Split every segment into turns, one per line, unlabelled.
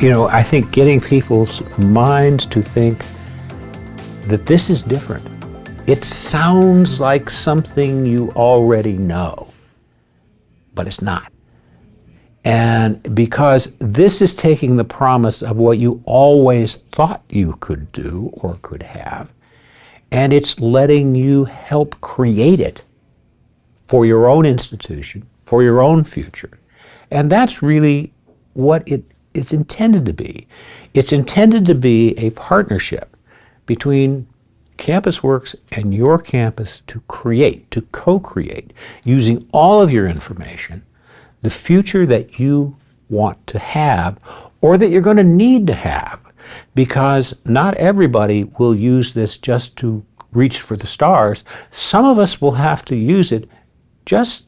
I think getting people's minds to think that this is different. It sounds like something you already know, but it's not. And because this is taking the promise of what you always thought you could do or could have, and it's letting you help create it for your own institution, for your own future. And that's really what it's intended to be. It's intended to be a partnership between CampusWorks and your campus to create, to co-create, using all of your information, the future that you want to have or that you're going to need to have, because not everybody will use this just to reach for the stars. Some of us will have to use it just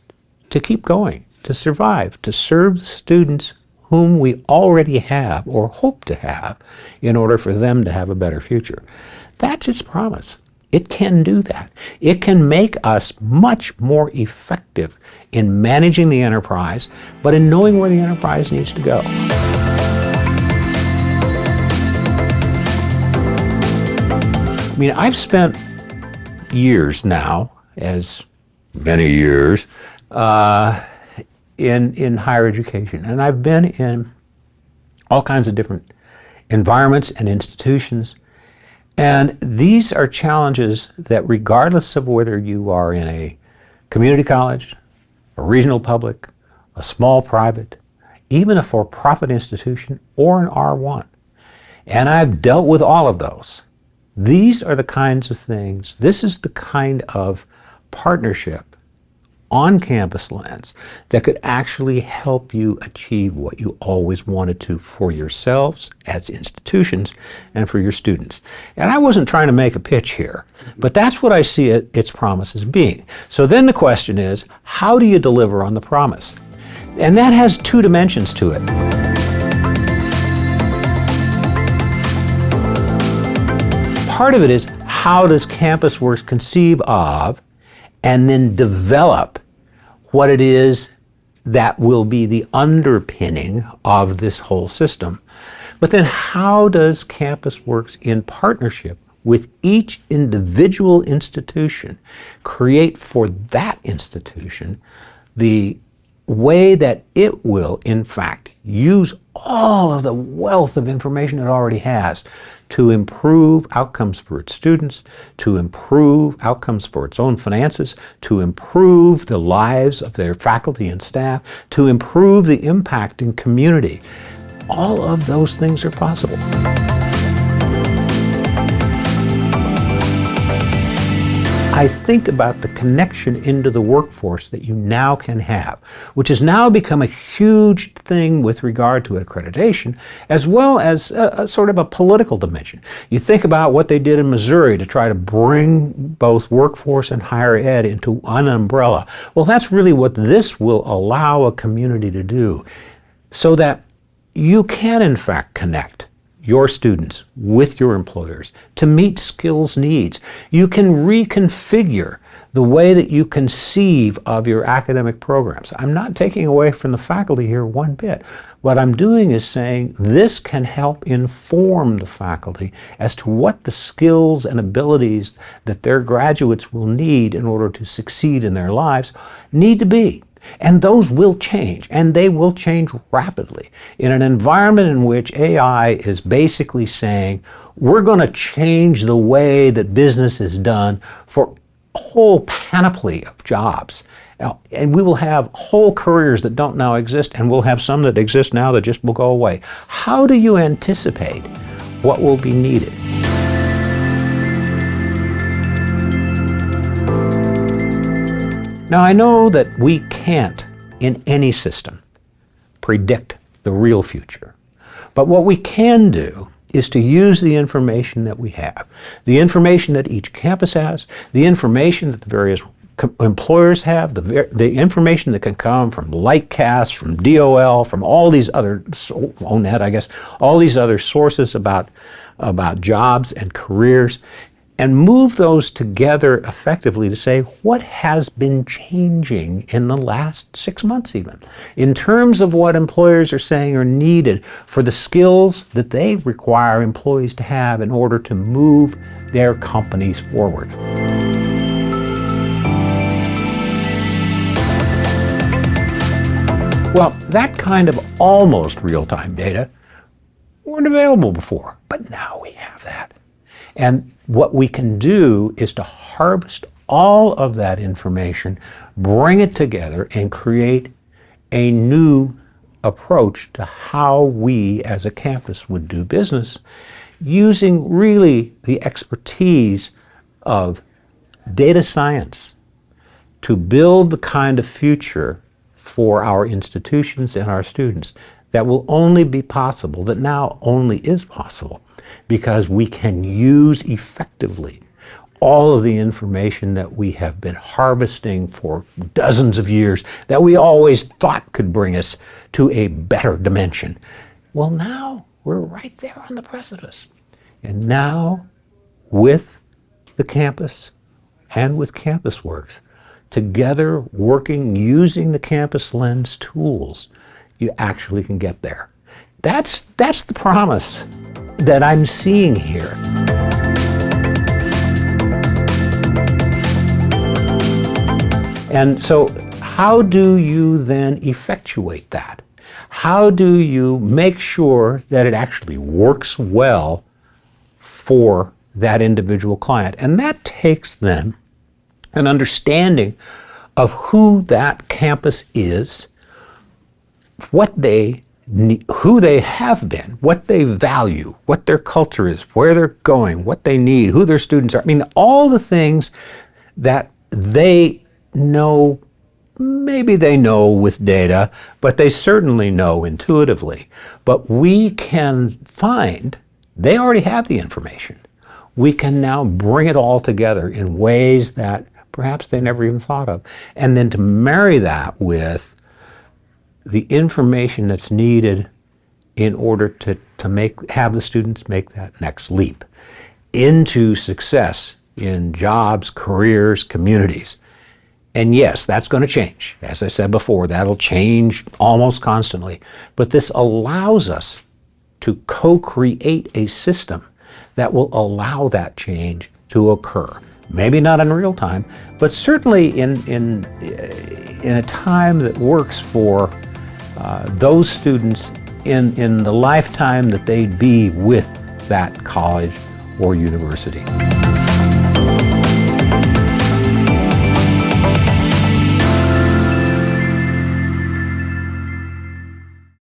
to keep going, to survive, to serve the students whom we already have or hope to have in order for them to have a better future. That's its promise. It can do that. It can make us much more effective in managing the enterprise, but in knowing where the enterprise needs to go. I mean, I've spent years now, as many years, in higher education. And I've been in all kinds of different environments and institutions. And these are challenges that, regardless of whether you are in a community college, a regional public, a small private, even a for-profit institution, or an R1, and I've dealt with all of those. These are the kinds of things, this is the kind of partnership on CampusLens that could actually help you achieve what you always wanted to for yourselves as institutions and for your students. And I wasn't trying to make a pitch here, but that's what I see its promise as being. So then the question is, how do you deliver on the promise? And that has two dimensions to it. Part of it is, how does CampusWorks conceive of and then develop what it is that will be the underpinning of this whole system? But then how does CampusWorks, in partnership with each individual institution, create for that institution the way that it will, in fact, use all of the wealth of information it already has to improve outcomes for its students, to improve outcomes for its own finances, to improve the lives of their faculty and staff, to improve the impact in community. All of those things are possible. I think about the connection into the workforce that you now can have, which has now become a huge thing with regard to accreditation, as well as a sort of a political dimension. You think about what they did in Missouri to try to bring both workforce and higher ed into one umbrella. Well, that's really what this will allow a community to do, so that you can, in fact, connect your students with your employers to meet skills needs. You can reconfigure the way that you conceive of your academic programs. I'm not taking away from the faculty here one bit. What I'm doing is saying this can help inform the faculty as to what the skills and abilities that their graduates will need in order to succeed in their lives need to be. And those will change, and they will change rapidly in an environment in which AI is basically saying, we're going to change the way that business is done for a whole panoply of jobs. And we will have whole careers that don't now exist, and we'll have some that exist now that just will go away. How do you anticipate what will be needed? Now, I know that we can't, in any system, predict the real future. But what we can do is to use the information that we have, the information that each campus has, the information that the various employers have, the information that can come from Lightcast, from DOL, from all these other, ONET, I guess, all these other sources about jobs and careers. and move those together effectively to say, what has been changing in the last 6 months even, in terms of what employers are saying are needed for the skills that they require employees to have in order to move their companies forward. Well, that kind of almost real-time data weren't available before, but now we have that. And what we can do is to harvest all of that information, bring it together, and create a new approach to how we as a campus would do business, using really the expertise of data science to build the kind of future for our institutions and our students that will only be possible, that now only is possible, because we can use effectively all of the information that we have been harvesting for dozens of years that we always thought could bring us to a better dimension. Well, now we're right there on the precipice. And now, with the campus and with CampusWorks, together working using the CampusLens tools, you actually can get there. That's the promise that I'm seeing here. And so how do you then effectuate that? How do you make sure that it actually works well for that individual client? And that takes then an understanding of who that campus is, what they need, who they have been, what they value, what their culture is, where they're going, what they need, who their students are. I mean, all the things that they know, maybe they know with data, but they certainly know intuitively. But we can find, they already have the information. We can now bring it all together in ways that perhaps they never even thought of. And then to marry that with the information that's needed in order to have the students make that next leap into success in jobs, careers, communities. And yes, that's going to change. As I said before, that'll change almost constantly. But this allows us to co-create a system that will allow that change to occur. Maybe not in real time, but certainly in a time that works for those students in the lifetime that they'd be with that college or university.